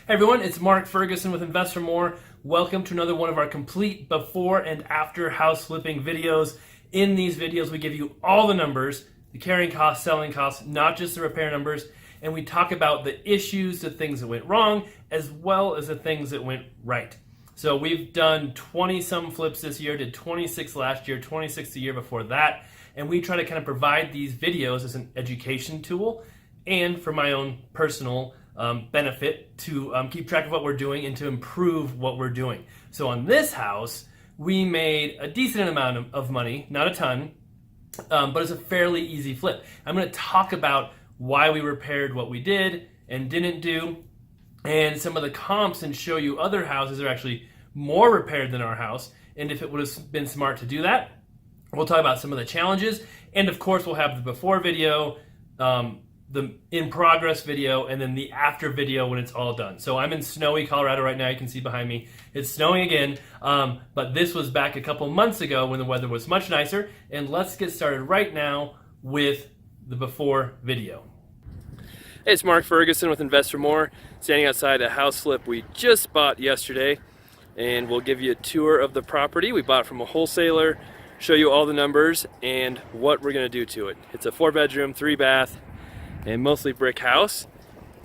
Hey everyone, it's Mark Ferguson with Invest for More. Welcome to another one of our complete before and after house flipping videos. In these videos, we give you all the numbers, the carrying costs, selling costs, not just the repair numbers, and we talk about the issues, the things that went wrong, as well as the things that went right. So we've done 20 some flips this year, did 26 last year, 26 the year before that, and we try to kind of provide these videos as an education tool and for my own personal benefit to keep track of what we're doing and to improve what we're doing. So on this house, we made a decent amount of money, not a ton, but it's a fairly easy flip. I'm going to talk about why we repaired what we did and didn't do, and some of the comps, and show you other houses that are actually more repaired than our house, and if it would have been smart to do that. We'll talk about some of the challenges, and of course we'll have the before video, the in progress video, and then the after video when it's all done. So I'm in snowy Colorado right now. You can see behind me it's snowing again, but this was back a couple months ago when the weather was much nicer. And let's get started right now with the before video. Hey, it's Mark Ferguson with Invest for More, standing outside a house flip we just bought yesterday, and we'll give you a tour of the property. We bought from a wholesaler, show you all the numbers and what we're going to do to it. It's a 4-bedroom, 3-bath, and mostly brick house.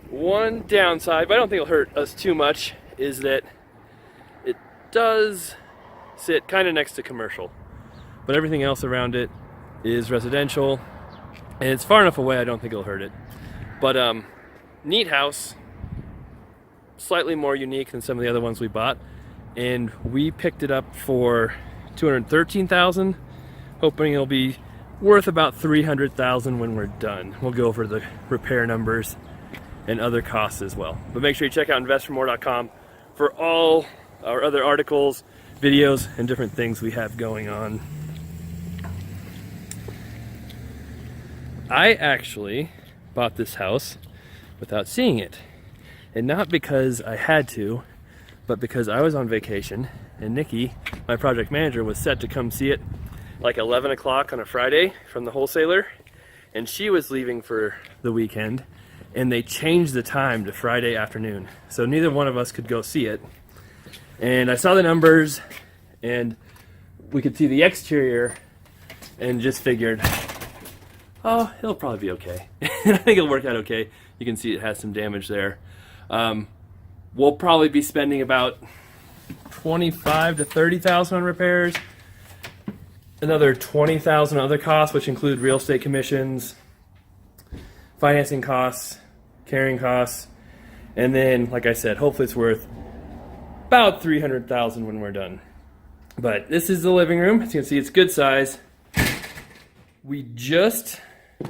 One downside, but I don't think it'll hurt us too much, is that it does sit kind of next to commercial, but everything else around it is residential, and it's far enough away I don't think it'll hurt it. But neat house, slightly more unique than some of the other ones we bought, and we picked it up for $213,000, hoping it'll be worth about $300,000 when we're done. We'll go over the repair numbers and other costs as well. But make sure you check out investformore.com for all our other articles, videos, and different things we have going on. I actually bought this house without seeing it. And not because I had to, but because I was on vacation and Nikki, my project manager, was set to come see it like 11 o'clock on a Friday from the wholesaler, and she was leaving for the weekend, and they changed the time to Friday afternoon, so neither one of us could go see it. And I saw the numbers and we could see the exterior and just figured, oh, it'll probably be okay. And I think it'll work out okay. You can see it has some damage there. We'll probably be spending about $25,000 to $30,000 on repairs, another $20,000 on other costs, which include real estate commissions, financing costs, carrying costs, and then, like I said, hopefully it's worth about $300,000 when we're done. But this is the living room. As you can see, it's good size. We just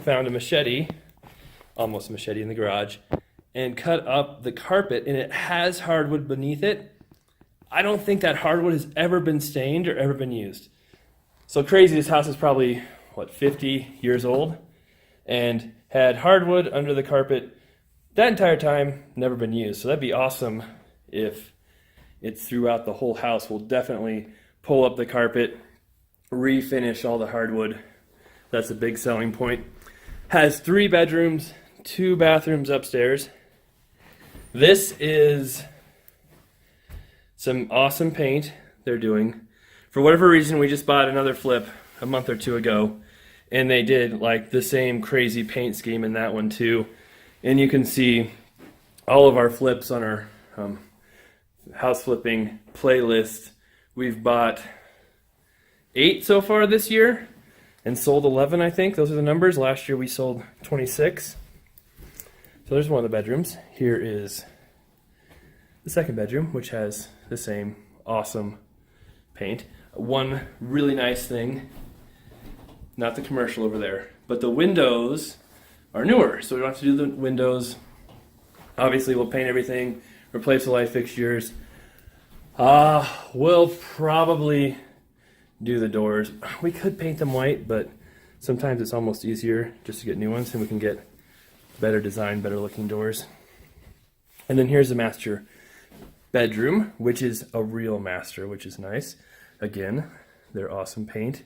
found a machete, almost a machete, in the garage, and cut up the carpet, and it has hardwood beneath it. I don't think that hardwood has ever been stained or ever been used. So crazy, this house is probably, 50 years old, and had hardwood under the carpet that entire time, never been used. So that'd be awesome if it's throughout the whole house. We'll definitely pull up the carpet, refinish all the hardwood. That's a big selling point. Has 3 bedrooms, 2 bathrooms upstairs. This is some awesome paint they're doing. For whatever reason, we just bought another flip a month or two ago, and they did like the same crazy paint scheme in that one too. And you can see all of our flips on our house flipping playlist. We've bought 8 so far this year and sold 11, I think. Those are the numbers. Last year we sold 26. So there's one of the bedrooms. Here is the second bedroom, which has the same awesome paint. One really nice thing, not the commercial over there, but the windows are newer, so we don't have to do the windows. Obviously we'll paint everything, replace the light fixtures. We'll probably do the doors. We could paint them white, but sometimes it's almost easier just to get new ones, and we can get better design, better looking doors. And then here's the master bedroom, which is a real master, which is nice. Again, they're awesome paint.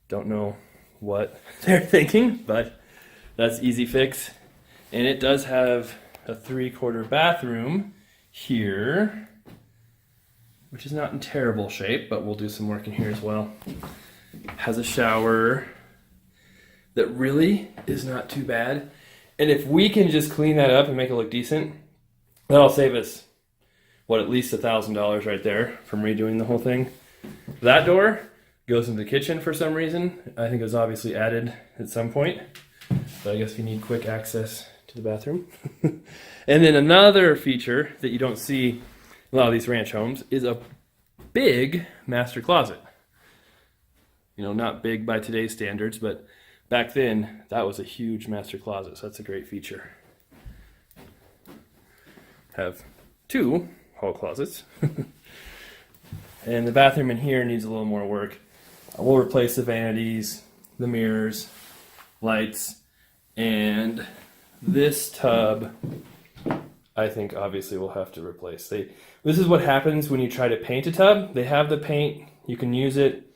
Don't know what they're thinking, but that's easy fix. And it does have a 3/4 bathroom here, which is not in terrible shape, but we'll do some work in here as well. Has a shower that really is not too bad. And if we can just clean that up and make it look decent, that'll save us, what, at least $1,000 right there from redoing the whole thing. That door goes into the kitchen for some reason. I think it was obviously added at some point, but I guess you need quick access to the bathroom. And then another feature that you don't see in a lot of these ranch homes is a big master closet. You know, not big by today's standards, but back then that was a huge master closet, so that's a great feature. Have 2 hall closets. And the bathroom in here needs a little more work. We'll replace the vanities, the mirrors, lights, and this tub I think obviously we'll have to replace. This is what happens when you try to paint a tub. They have the paint, you can use it.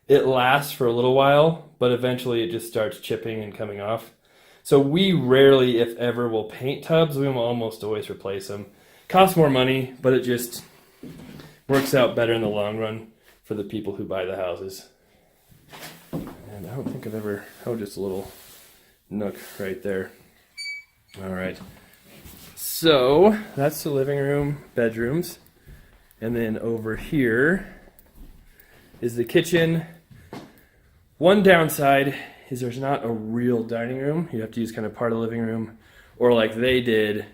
It lasts for a little while, but eventually it just starts chipping and coming off. So we rarely, if ever, will paint tubs. We will almost always replace them. Costs more money, but it just works out better in the long run for the people who buy the houses. And I don't think I've ever, just a little nook right there. All right. So that's the living room, bedrooms. And then over here is the kitchen. One downside is there's not a real dining room. You have to use kind of part of the living room, or like they did,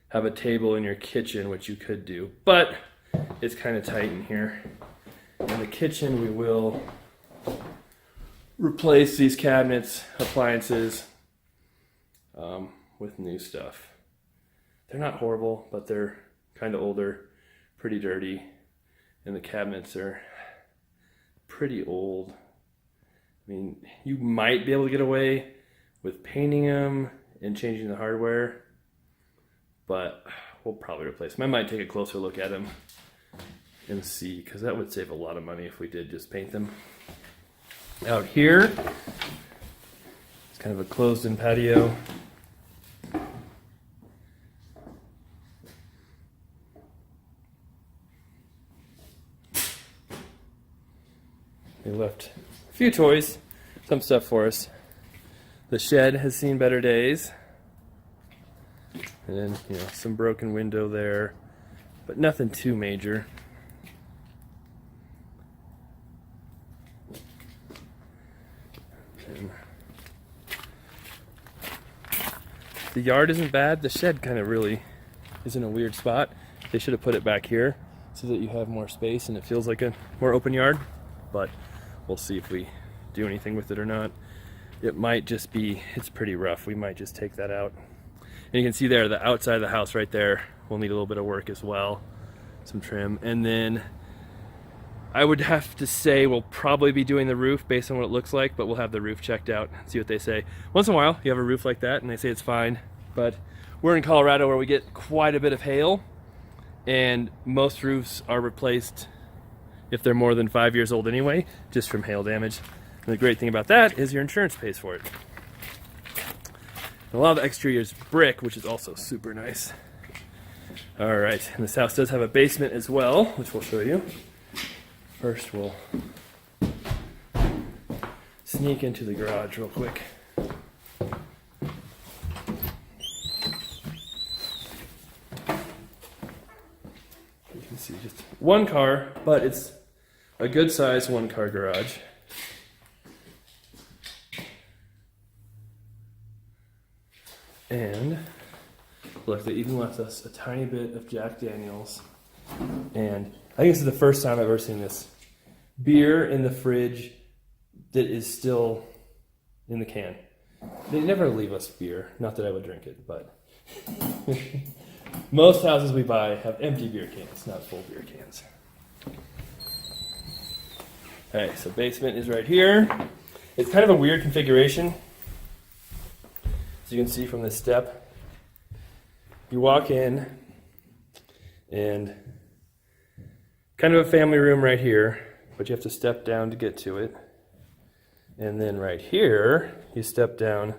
have a table in your kitchen, which you could do, but it's kind of tight in here. In the kitchen, we will replace these cabinets, appliances, with new stuff. They're not horrible, but they're kind of older, pretty dirty, and the cabinets are pretty old. I mean, you might be able to get away with painting them and changing the hardware, but we'll probably replace them. I might take a closer look at them and see, because that would save a lot of money if we did just paint them. Out here, it's kind of a closed-in patio. They left a few toys, some stuff for us. The shed has seen better days. And then, some broken window there, but nothing too major. And the yard isn't bad. The shed kind of really is in a weird spot. They should have put it back here so that you have more space and it feels like a more open yard, but we'll see if we do anything with it or not. It might just be, it's pretty rough. We might just take that out. And you can see there, the outside of the house right there will need a little bit of work as well. Some trim. And then I would have to say we'll probably be doing the roof based on what it looks like, but we'll have the roof checked out and see what they say. Once in a while, you have a roof like that and they say it's fine. But we're in Colorado where we get quite a bit of hail, and most roofs are replaced if they're more than 5 years old anyway, just from hail damage. And the great thing about that is your insurance pays for it. And a lot of the exterior is brick, which is also super nice. All right, and this house does have a basement as well, which we'll show you. First, we'll sneak into the garage real quick. You can see just one car, but it's a good size one-car garage. And look, they even left us a tiny bit of Jack Daniels. And I think this is the first time I've ever seen this. Beer in the fridge that is still in the can. They never leave us beer. Not that I would drink it, but most houses we buy have empty beer cans, not full beer cans. Okay, so basement is right here. It's kind of a weird configuration. As you can see from this step, you walk in and kind of a family room right here, but you have to step down to get to it. And then right here, you step down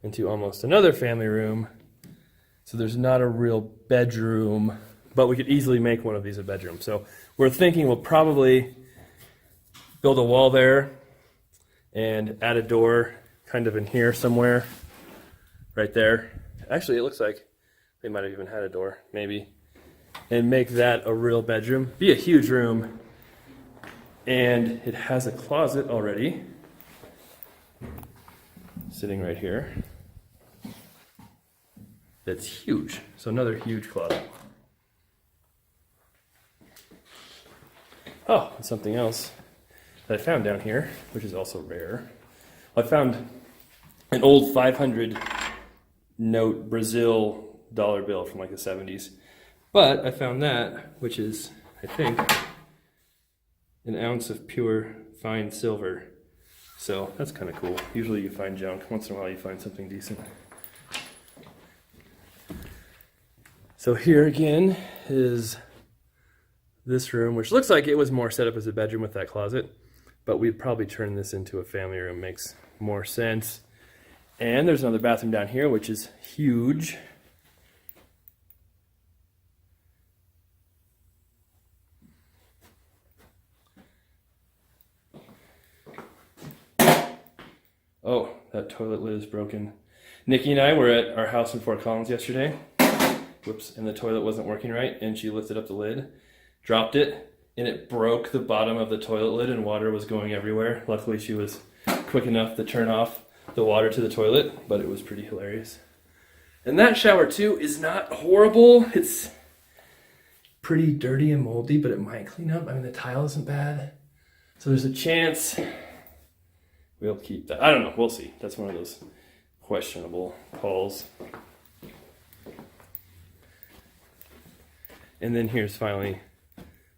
into almost another family room. So there's not a real bedroom but we could easily make one of these a bedroom. So we're thinking we'll probably build a wall there and add a door kind of in here somewhere, right there. Actually, it looks like they might have even had a door, maybe, and make that a real bedroom. Be a huge room, and it has a closet already sitting right here. That's huge. So another huge closet. Oh, and something else that I found down here, which is also rare. I found an old 500 note Brazil dollar bill from like the 70s. But I found that, which is, I think, an ounce of pure fine silver. So that's kind of cool. Usually you find junk. Once in a while you find something decent. So here again is this room, which looks like it was more set up as a bedroom with that closet, but we'd probably turn this into a family room. Makes more sense. And there's another bathroom down here, which is huge. Oh, that toilet lid is broken. Nikki and I were at our house in Fort Collins yesterday. Whoops, and the toilet wasn't working right, and she lifted up the lid, dropped it, and it broke the bottom of the toilet lid, and water was going everywhere. Luckily, she was quick enough to turn off the water to the toilet, but it was pretty hilarious. And that shower, too, is not horrible. It's pretty dirty and moldy, but it might clean up. I mean, the tile isn't bad. So there's a chance we'll keep that. I don't know. We'll see. That's one of those questionable calls. And then here's finally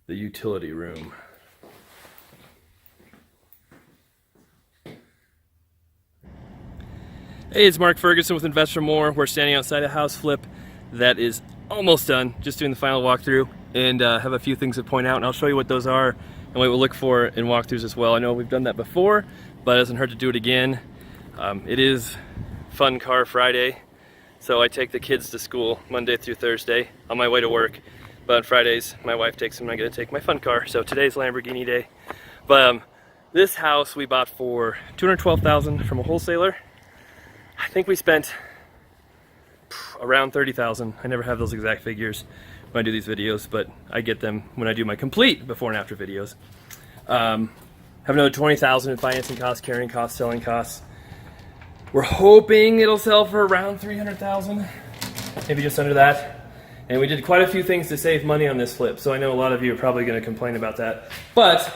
the utility room. Hey, it's Mark Ferguson with Invest for More. We're standing outside a house flip that is almost done. Just doing the final walkthrough, and have a few things to point out, and I'll show you what those are and what we'll look for in walkthroughs as well. I know we've done that before, but it doesn't hurt to do it again. It is Fun Car Friday, so I take the kids to school Monday through Thursday on my way to work. But on Fridays, my wife takes them and I get to take my fun car. So today's Lamborghini day. But this house we bought for $212,000 from a wholesaler. I think we spent around $30,000. I never have those exact figures when I do these videos, but I get them when I do my complete before and after videos. Have another $20,000 in financing costs, carrying costs, selling costs. We're hoping it'll sell for around $300,000, maybe just under that. And we did quite a few things to save money on this flip, so I know a lot of you are probably going to complain about that. But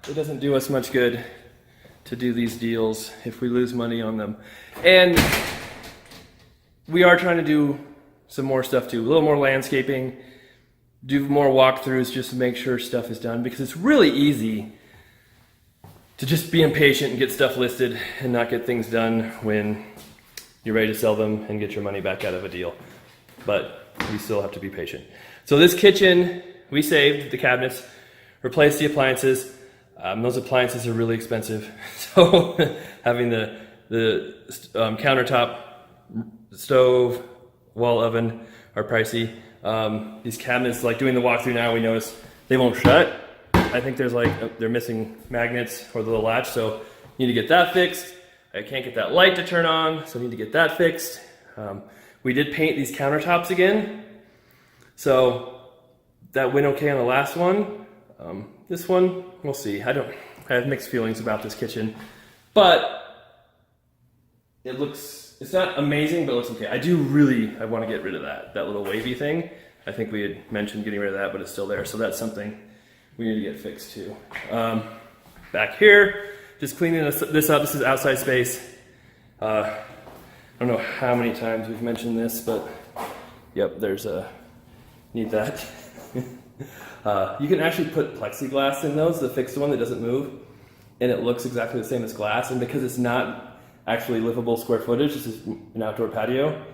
it doesn't do us much good to do these deals if we lose money on them. And we are trying to do some more stuff too, a little more landscaping, do more walkthroughs just to make sure stuff is done, because it's really easy to just be impatient and get stuff listed and not get things done when you're ready to sell them and get your money back out of a deal. But we still have to be patient. So this kitchen, we saved the cabinets, replaced the appliances. Those appliances are really expensive. So having the countertop, stove, wall oven are pricey. These cabinets, like doing the walkthrough now, we notice they won't shut. I think there's they're missing magnets for the little latch, so you need to get that fixed. I can't get that light to turn on, so I need to get that fixed. We did paint these countertops again, so that went okay on the last one. This one, we'll see. I have mixed feelings about this kitchen, but it's not amazing, but it looks okay. I want to get rid of that little wavy thing. I think we had mentioned getting rid of that, but it's still there, so that's something we need to get fixed too. Back here, just cleaning this up. This is outside space. I don't know how many times we've mentioned this, but yep, need that. You can actually put plexiglass in those, the fixed one that doesn't move, and it looks exactly the same as glass. And because it's not actually livable square footage, this is an outdoor patio,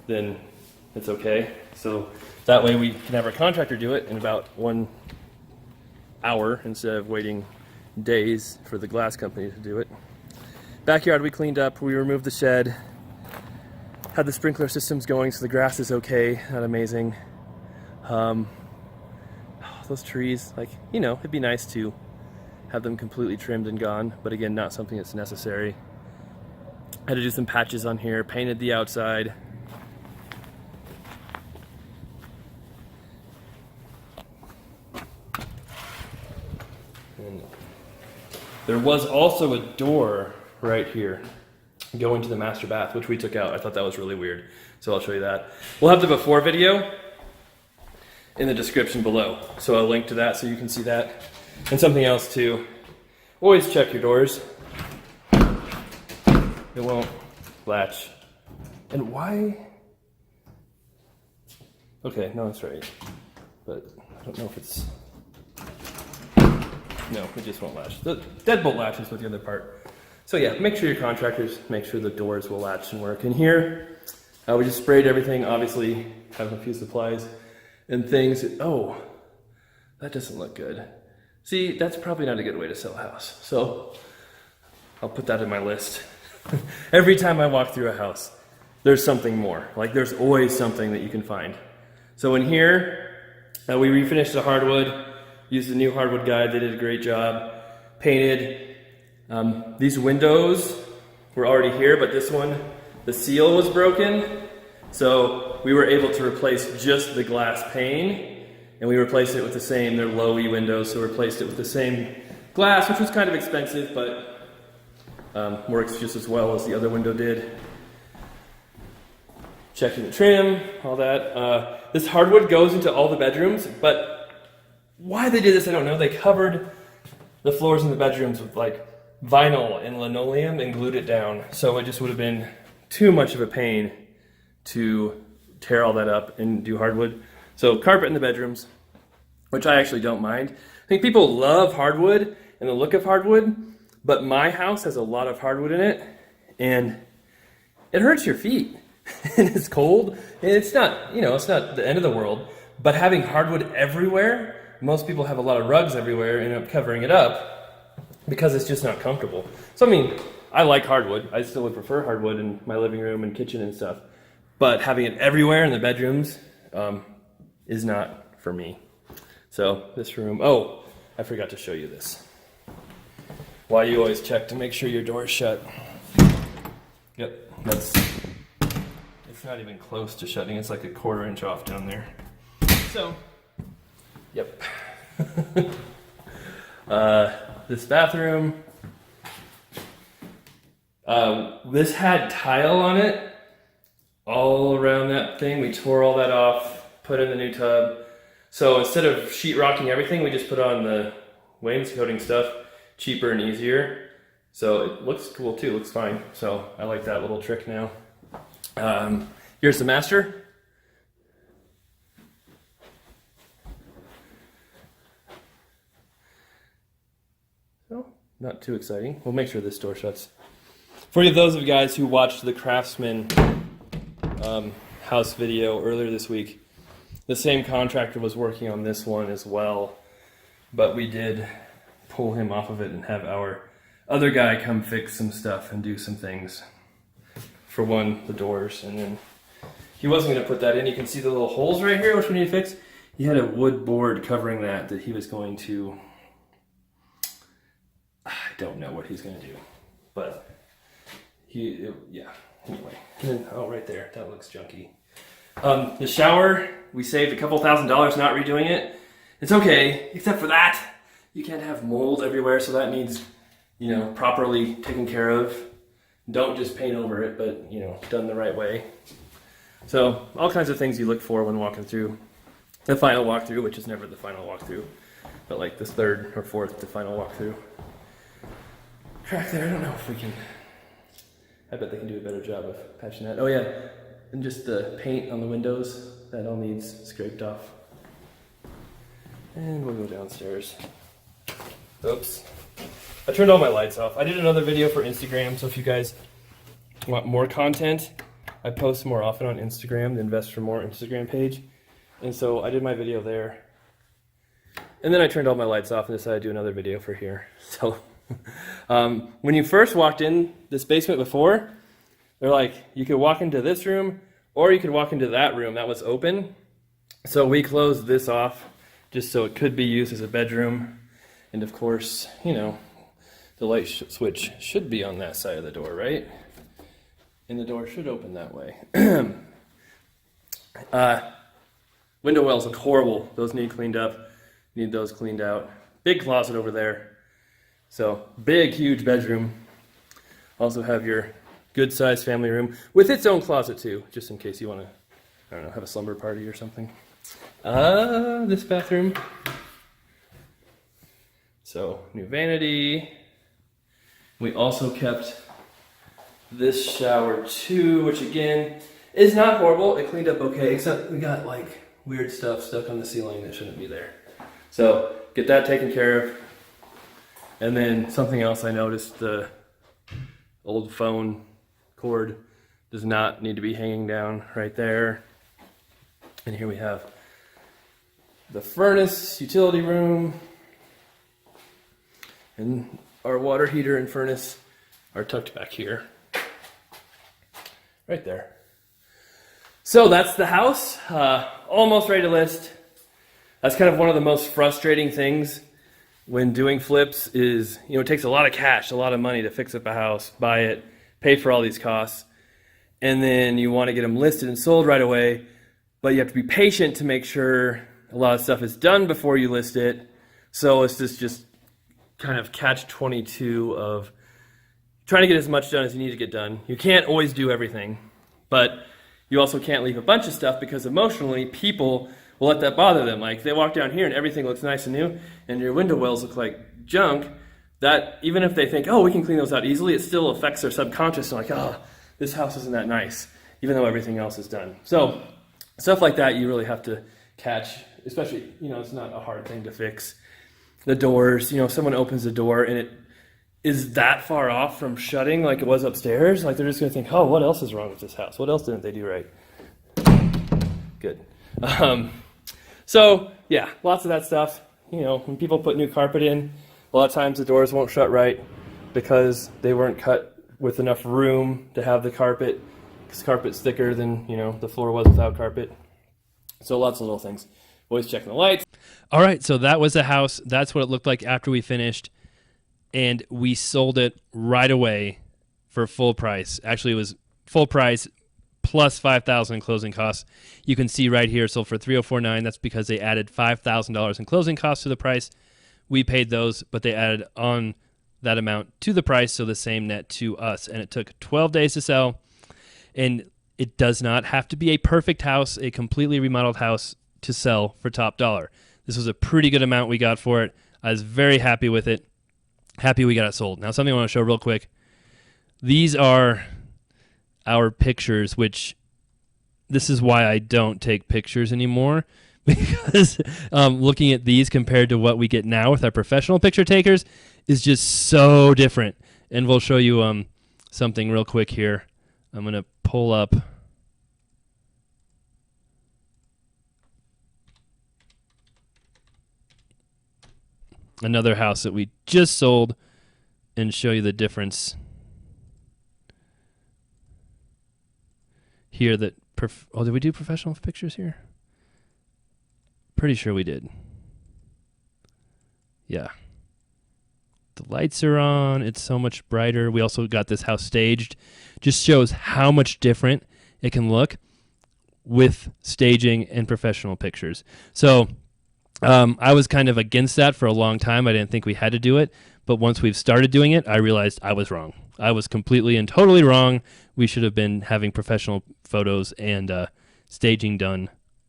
then it's okay. So that way we can have our contractor do it in about 1 hour instead of waiting days for the glass company to do it. Backyard we cleaned up, we removed the shed, had the sprinkler systems going so the grass is okay, not amazing. those trees, like, you know, it'd be nice to have them completely trimmed and gone, but again, not something that's necessary. Had to do some patches on here, painted the outside. And there was also a door right here going to the master bath, which we took out. I thought that was really weird, so I'll show you that. We'll have the before video in the description below, so I'll link to that so you can see that. And something else too, always check your doors. It won't latch. And why? Okay, no, that's right. But I don't know if it's... No, it just won't latch. The deadbolt latches with the other part. So yeah, make sure your contractors make sure the doors will latch and work. And here, we just sprayed everything, obviously have a few supplies and things. Oh, that doesn't look good. See, that's probably not a good way to sell a house. So I'll put that in my list. Every time I walk through a house, there's something more. Like, there's always something that you can find. So in here, we refinished the hardwood, used a new hardwood guide. They did a great job. Painted. These windows were already here, but this one, the seal was broken. So we were able to replace just the glass pane, and we replaced it with the same, they're low-E windows, so we replaced it with the same glass, which was kind of expensive, but works just as well as the other window did. Checking the trim, all that. This hardwood goes into all the bedrooms, but why they did this, I don't know. They covered the floors in the bedrooms with like vinyl and linoleum and glued it down. So it just would have been too much of a pain to tear all that up and do hardwood. So carpet in the bedrooms, which I actually don't mind. I think people love hardwood and the look of hardwood, but my house has a lot of hardwood in it and it hurts your feet and it's cold. And it's not, you know, it's not the end of the world, but having hardwood everywhere, most people have a lot of rugs everywhere and end up covering it up because it's just not comfortable. So, I mean, I like hardwood. I still would prefer hardwood in my living room and kitchen and stuff. But having it everywhere in the bedrooms is not for me. So this room, oh, I forgot to show you this. Why you always check to make sure your door's shut. Yep, it's not even close to shutting. It's like a 1/4 inch off down there. So, yep. This bathroom, this had tile on it all around that thing. We tore all that off, put in the new tub. So instead of sheetrocking everything, we just put on the wainscoting stuff, cheaper and easier. So it looks cool too, looks fine. So I like that little trick now. Here's the master. So, not too exciting. We'll make sure this door shuts. For those of you guys who watched the Craftsman house video earlier this week, the same contractor was working on this one as well, but we did pull him off of it and have our other guy come fix some stuff and do some things. For one, the doors, and then he wasn't going to put that in. You can see the little holes right here, which we need to fix. He had a wood board covering that he was going to, I don't know what he's going to do, but yeah, anyway. And then, oh, right there, that looks junky. The shower, we saved a couple $1,000 not redoing it. It's okay, except for that. You can't have mold everywhere, so that needs, you know, properly taken care of. Don't just paint over it, but, you know, done the right way. So, all kinds of things you look for when walking through the final walkthrough, which is never the final walkthrough, but like the third or fourth to final walkthrough. Crack there, I don't know if we can, I bet they can do a better job of patching that. Oh yeah, and just the paint on the windows, that all needs scraped off. And we'll go downstairs. Oops. I turned all my lights off. I did another video for Instagram, so if you guys want more content, I post more often on Instagram, the Invest for More Instagram page. And so I did my video there. And then I turned all my lights off and decided to do another video for here. So when you first walked in this basement before, they're like, you could walk into this room or you could walk into that room that was open. So we closed this off just so it could be used as a bedroom. And of course, you know, the light switch should be on that side of the door, right? And the door should open that way. Window wells look horrible. Those need cleaned up. Need those cleaned out. Big closet over there. So big, huge bedroom. Also have your good sized family room with its own closet too, just in case you want to, I don't know, have a slumber party or something. This bathroom. So new vanity. We also kept this shower too, which again is not horrible. It cleaned up okay, except we got like weird stuff stuck on the ceiling that shouldn't be there. So get that taken care of. And then something else I noticed, the old phone cord does not need to be hanging down right there. And here we have the furnace, utility room, and our water heater and furnace are tucked back here. Right there. So that's the house, almost ready to list. That's kind of one of the most frustrating things when doing flips is, you know, it takes a lot of cash, a lot of money to fix up a house, buy it, pay for all these costs, and then you want to get them listed and sold right away, but you have to be patient to make sure a lot of stuff is done before you list it. So it's just kind of catch-22 of trying to get as much done as you need to get done. You can't always do everything, but you also can't leave a bunch of stuff because emotionally people will let that bother them. Like they walk down here and everything looks nice and new and your window wells look like junk, that even if they think, oh, we can clean those out easily, it still affects their subconscious. Like, oh, this house isn't that nice, even though everything else is done. So stuff like that you really have to catch, especially, you know, it's not a hard thing to fix. The doors, you know, if someone opens the door and it is that far off from shutting like it was upstairs, like they're just gonna think, oh, what else is wrong with this house? What else didn't they do right? Good. So yeah, lots of that stuff. You know, when people put new carpet in, a lot of times the doors won't shut right because they weren't cut with enough room to have the carpet, because carpet's thicker than, you know, the floor was without carpet. So lots of little things. Always checking the lights. All right, so that was the house. That's what it looked like after we finished. And we sold it right away for full price. Actually, it was full price plus $5,000 in closing costs. You can see right here, sold for $3,049. That's because they added $5,000 in closing costs to the price. We paid those, but they added on that amount to the price, so the same net to us. And it took 12 days to sell. And it does not have to be a perfect house, a completely remodeled house to sell for top dollar. This was a pretty good amount we got for it. I was very happy with it. Happy we got it sold. Now, something I want to show real quick. These are our pictures, which this is why I don't take pictures anymore, because looking at these compared to what we get now with our professional picture takers is just so different. And we'll show you something real quick here. I'm going to pull up another house that we just sold and show you the difference here. That oh, did we do professional pictures here? Pretty sure we did. Yeah. The lights are on. It's so much brighter. We also got this house staged. Just shows how much different it can look with staging and professional pictures. So I was kind of against that for a long time. I didn't think we had to do it. But once we've started doing it, I realized I was wrong. I was completely and totally wrong. We should have been having professional photos and staging done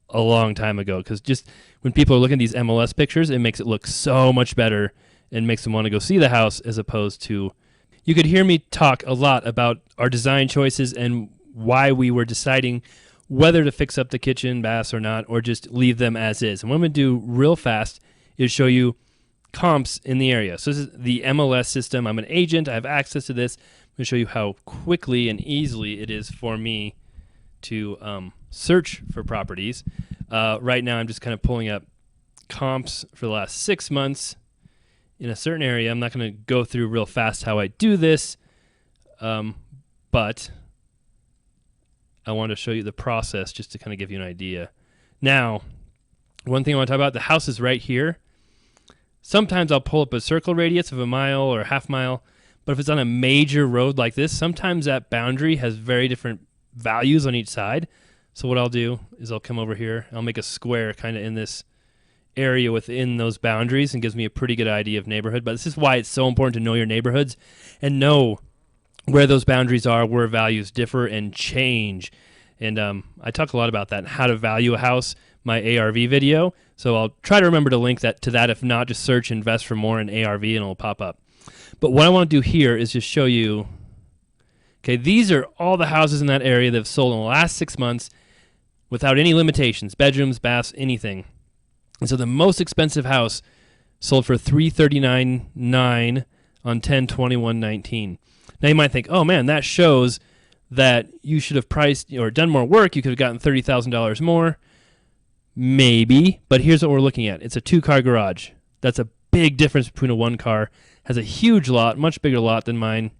a long time ago. Because just when people are looking at these MLS pictures, it makes it look so much better and makes them want to go see the house, as opposed to... You could hear me talk a lot about our design choices and why we were deciding whether to fix up the kitchen, baths or not, or just leave them as is. And what I'm going to do real fast is show you comps in the area. So this is the MLS system. I'm an agent. I have access to this. I'm going to show you how quickly and easily it is for me to search for properties. Right now I'm just kind of pulling up comps for the last 6 months in a certain area. I'm not going to go through real fast how I do this, but I want to show you the process just to kind of give you an idea. Now, one thing I want to talk about, the house is right here. Sometimes I'll pull up a circle radius of a mile or a half mile, but if it's on a major road like this, sometimes that boundary has very different values on each side. So what I'll do is I'll come over here, I'll make a square kind of in this area within those boundaries, and gives me a pretty good idea of neighborhood. But this is why it's so important to know your neighborhoods and know where those boundaries are, where values differ and change. And I talk a lot about that and how to value a house, my ARV video. So I'll try to remember to link that to that. If not, just search Invest for More in ARV and it'll pop up. But what I want to do here is just show you, okay, these are all the houses in that area that have sold in the last 6 months without any limitations, bedrooms, baths, anything. And so the most expensive house sold for $339,900 on 10/21/19. Now you might think, oh man, that shows that you should have priced or done more work. You could have gotten $30,000 more. Maybe, but here's what we're looking at. It's a 2-car garage. That's a big difference between a 1-car. Has a huge lot, much bigger lot than mine.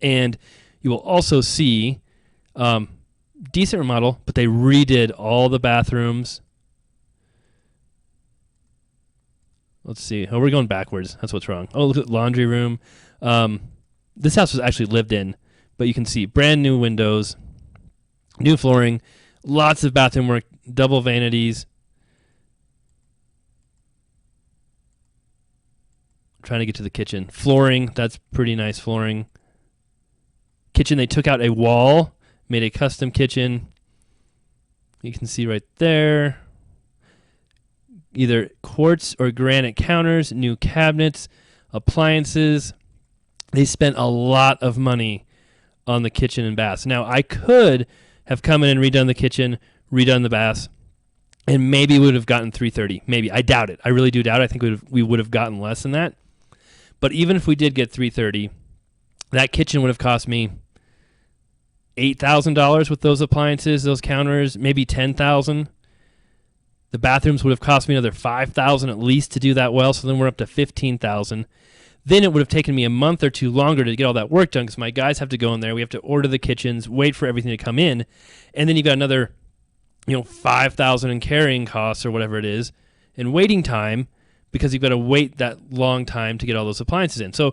And you will also see decent remodel, but they redid all the bathrooms. Let's see. Oh, we're going backwards. That's what's wrong. Oh, look at the laundry room. This house was actually lived in, but you can see brand new windows, new flooring, lots of bathroom work, double vanities. I'm trying to get to the kitchen. Flooring, that's pretty nice flooring. Kitchen, they took out a wall, made a custom kitchen. You can see right there. Either quartz or granite counters, new cabinets, appliances. They spent a lot of money on the kitchen and baths. Now, I could have come in and redone the kitchen, redone the baths, and maybe we would have gotten $330. Maybe. I doubt it. I really do doubt it. I think we would have gotten less than that. But even if we did get $330, that kitchen would have cost me $8,000 with those appliances, those counters, maybe $10,000. The bathrooms would have cost me another $5,000 at least to do that well, so then we're up to $15,000. Then it would have taken me a month or two longer to get all that work done because my guys have to go in there. We have to order the kitchens, wait for everything to come in, and then you've got another, $5,000 in carrying costs or whatever it is, and waiting time because you've got to wait that long time to get all those appliances in. So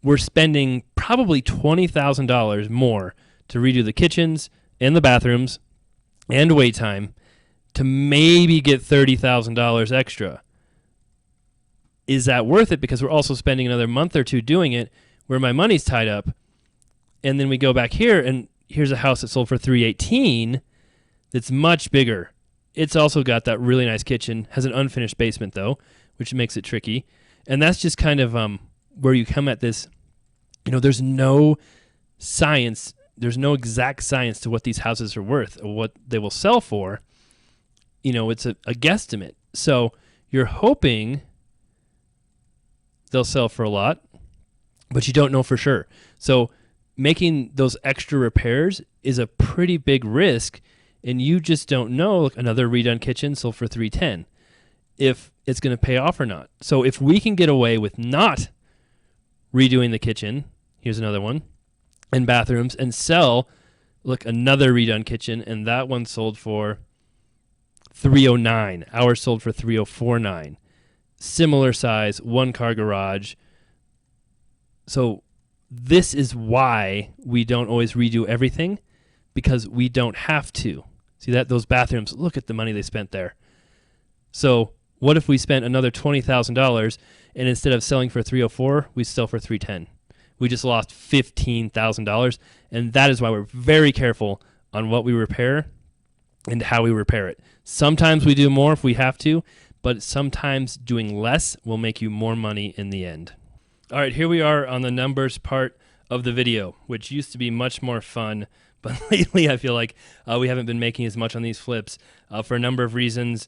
we're spending probably $20,000 more to redo the kitchens and the bathrooms and wait time to maybe get $30,000 extra. Is that worth it? Because we're also spending another month or two doing it where my money's tied up. And then we go back here and here's a house that sold for $318 that's much bigger. It's also got that really nice kitchen, has an unfinished basement though, which makes it tricky. And that's just kind of where you come at this, there's no science, there's no exact science to what these houses are worth or what they will sell for. It's a guesstimate. So you're hoping they'll sell for a lot, but you don't know for sure. So making those extra repairs is a pretty big risk, and you just don't know. Like another redone kitchen sold for $310, if it's going to pay off or not. So if we can get away with not redoing the kitchen, here's another one, and bathrooms, and sell, another redone kitchen, and that one sold for $309. Ours sold for $304.9. Similar size, 1-car garage. So this is why we don't always redo everything, because we don't have to. See that? Those bathrooms, look at the money they spent there. So what if we spent another $20,000 and instead of selling for $304, we sell for $310? We just lost $15,000, and that is why we're very careful on what we repair and how we repair it. Sometimes we do more if we have to, but sometimes doing less will make you more money in the end. All right, here we are on the numbers part of the video, which used to be much more fun, but lately I feel like we haven't been making as much on these flips for a number of reasons.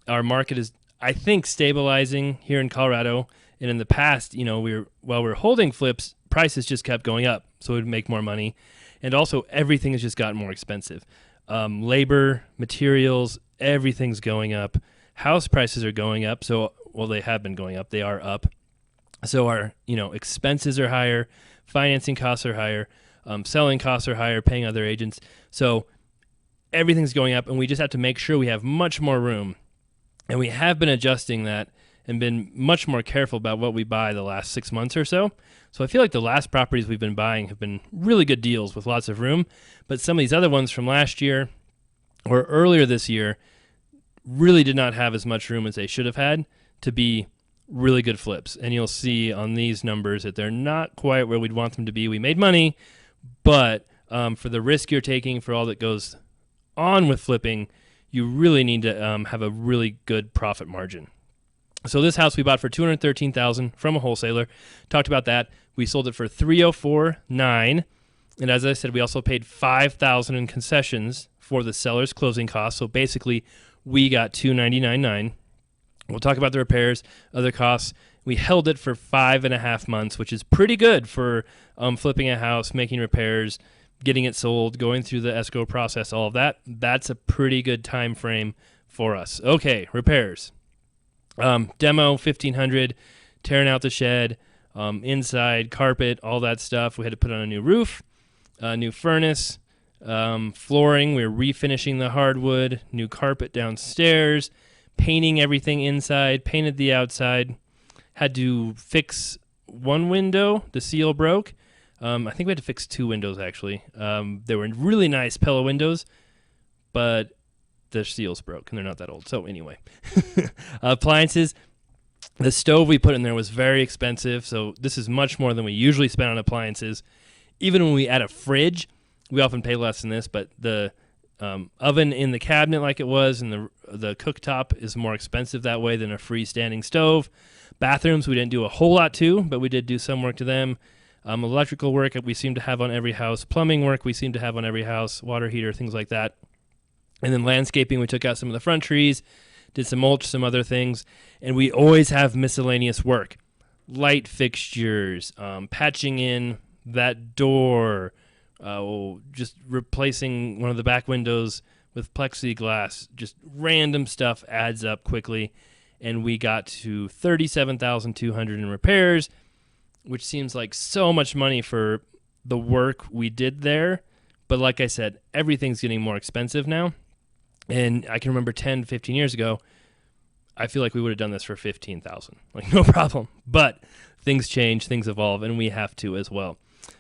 Our market is, I think, stabilizing here in Colorado, and in the past, while we were holding flips, prices just kept going up, so it would make more money, and also everything has just gotten more expensive. Labor, materials, everything's going up. House prices are going up. So, they have been going up. They are up. So our, expenses are higher. Financing costs are higher. Selling costs are higher. Paying other agents. So everything's going up, and we just have to make sure we have much more room And we have been adjusting that and been much more careful about what we buy the last 6 months or so. So I feel like the last properties we've been buying have been really good deals with lots of room, but some of these other ones from last year or earlier this year really did not have as much room as they should have had to be really good flips. And you'll see on these numbers that they're not quite where we'd want them to be. We made money, but for the risk you're taking, for all that goes on with flipping, you really need to have a really good profit margin. So this house we bought for $213,000 from a wholesaler. Talked about that. We sold it for $304,900, and as I said, we also paid $5,000 in concessions for the seller's closing costs. So basically, we got $299,900. We'll talk about the repairs, other costs. We held it for 5.5 months, which is pretty good for flipping a house, making repairs, getting it sold, going through the escrow process, all of that. That's a pretty good time frame for us. Okay, repairs. Demo, $1,500, tearing out the shed, inside, carpet, all that stuff. We had to put on a new roof, a new furnace, flooring. We were refinishing the hardwood, new carpet downstairs, painting everything inside, painted the outside. Had to fix one window. The seal broke. I think we had to fix 2 windows, actually. They were really nice Pella windows, but the seals broke, and they're not that old. So anyway, appliances. The stove we put in there was very expensive, so this is much more than we usually spend on appliances. Even when we add a fridge, we often pay less than this, but the oven in the cabinet like it was, and the cooktop is more expensive that way than a freestanding stove. Bathrooms, we didn't do a whole lot to, but we did do some work to them. Electrical work we seem to have on every house. Plumbing work we seem to have on every house. Water heater, things like that. And then landscaping, we took out some of the front trees, did some mulch, some other things. And we always have miscellaneous work. Light fixtures, patching in that door, just replacing one of the back windows with plexiglass. Just random stuff adds up quickly. And we got to $37,200 in repairs, which seems like so much money for the work we did there. But like I said, everything's getting more expensive now. And I can remember 10, 15 years ago, I feel like we would have done this for $15,000. Like, no problem. But things change, things evolve, and we have to as well.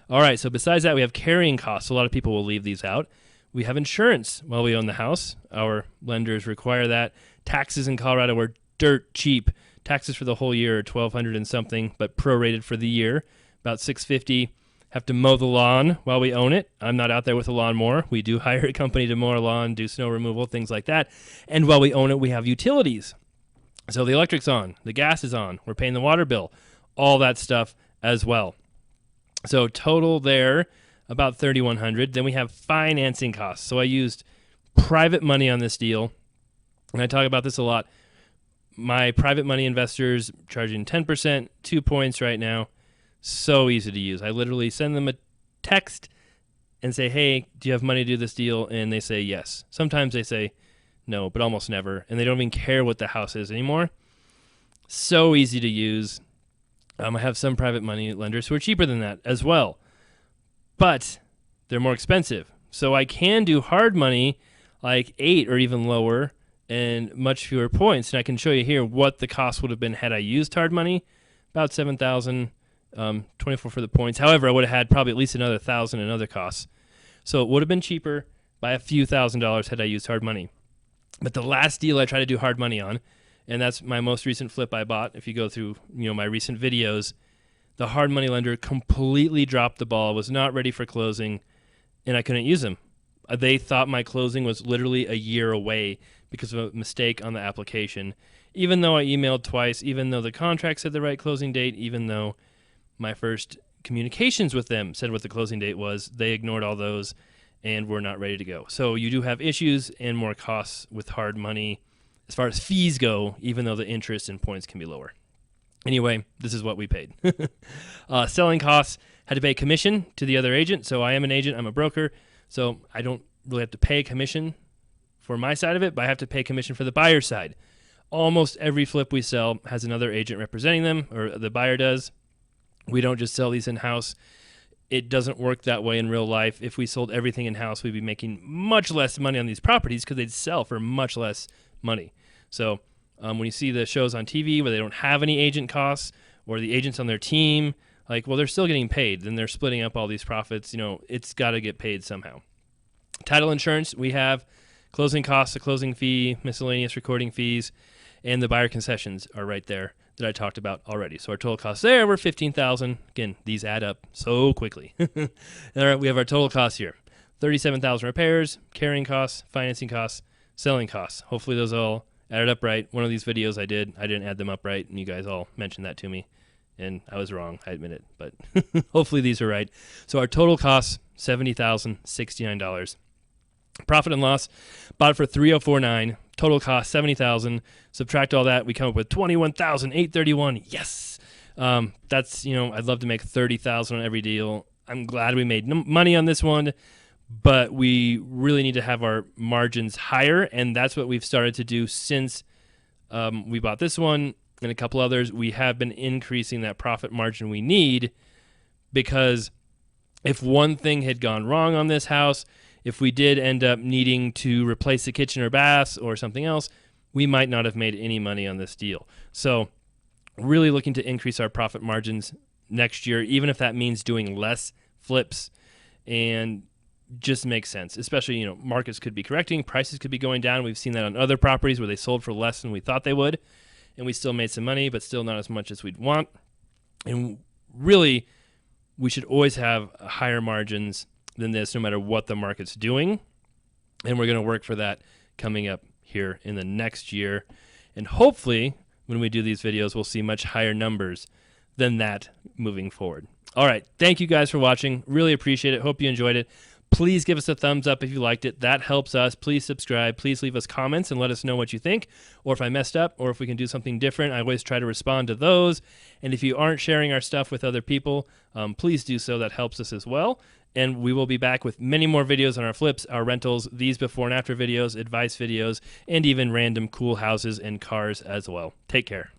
All right, so besides that, we have carrying costs. A lot of people will leave these out. We have insurance while we own the house. Our lenders require that. Taxes in Colorado were dirt cheap. Taxes for the whole year are $1,200 and something, but prorated for the year, about $650. Have to mow the lawn while we own it. I'm not out there with a lawnmower. We do hire a company to mow our lawn, do snow removal, things like that. And while we own it, we have utilities. So the electric's on, the gas is on, we're paying the water bill, all that stuff as well. So total there, about $3,100. Then we have financing costs. So I used private money on this deal, and I talk about this a lot. My private money investors charging 10%, 2 points right now. So easy to use. I literally send them a text and say, hey, do you have money to do this deal? And they say yes. Sometimes they say no, but almost never. And they don't even care what the house is anymore. So easy to use. I have some private money lenders who are cheaper than that as well. But they're more expensive. So I can do hard money like 8 or even lower and much fewer points. And I can show you here what the cost would have been had I used hard money. About $7,000. 24 for the points. However, I would have had probably at least another $1,000 in other costs. So it would have been cheaper by a few $1,000s had I used hard money. But the last deal I tried to do hard money on, and that's my most recent flip I bought. If you go through, my recent videos, the hard money lender completely dropped the ball, was not ready for closing, and I couldn't use them. They thought my closing was literally a year away because of a mistake on the application. Even though I emailed twice, even though the contract said the right closing date, even though my first communications with them said what the closing date was, they ignored all those and were not ready to go. So you do have issues and more costs with hard money as far as fees go, even though the interest and points can be lower. Anyway, this is what we paid. Selling costs, had to pay commission to the other agent. So I am an agent, I'm a broker, so I don't really have to pay commission for my side of it, but I have to pay commission for the buyer's side. Almost every flip we sell has another agent representing them, or the buyer does. We don't just sell these in-house. It doesn't work that way in real life. If we sold everything in-house, we'd be making much less money on these properties because they'd sell for much less money. So When you see the shows on TV where they don't have any agent costs or the agents on their team, like, well, they're still getting paid. Then they're splitting up all these profits. It's got to get paid somehow. Title insurance, we have closing costs, a closing fee, miscellaneous recording fees, and the buyer concessions are right there that I talked about already. So our total costs there were $15,000. Again, these add up so quickly. All right, we have our total costs here. $37,000 repairs, carrying costs, financing costs, selling costs. Hopefully those all added up right. One of these videos I didn't add them up right, and you guys all mentioned that to me. And I was wrong, I admit it, but hopefully these are right. So our total costs, $70,069. Profit and loss, bought it for $304,900. Total cost $70,000. Subtract all that, we come up with $21,831. Yes, that's I'd love to make $30,000 on every deal. I'm glad we made money on this one, but we really need to have our margins higher, and that's what we've started to do since we bought this one and a couple others. We have been increasing that profit margin we need, because if one thing had gone wrong on this house, if we did end up needing to replace the kitchen or baths or something else, we might not have made any money on this deal. So really looking to increase our profit margins next year, even if that means doing less flips, and just makes sense. Especially, markets could be correcting, prices could be going down. We've seen that on other properties where they sold for less than we thought they would, and we still made some money, but still not as much as we'd want. And really, we should always have higher margins than this, no matter what the market's doing. And we're going to work for that coming up here in the next year. And hopefully, when we do these videos, we'll see much higher numbers than that moving forward. All right. Thank you guys for watching. Really appreciate it. Hope you enjoyed it. Please give us a thumbs up if you liked it. That helps us. Please subscribe. Please leave us comments and let us know what you think, or if I messed up, or if we can do something different. I always try to respond to those. And if you aren't sharing our stuff with other people, please do so. That helps us as well. And we will be back with many more videos on our flips, our rentals, these before and after videos, advice videos, and even random cool houses and cars as well. Take care.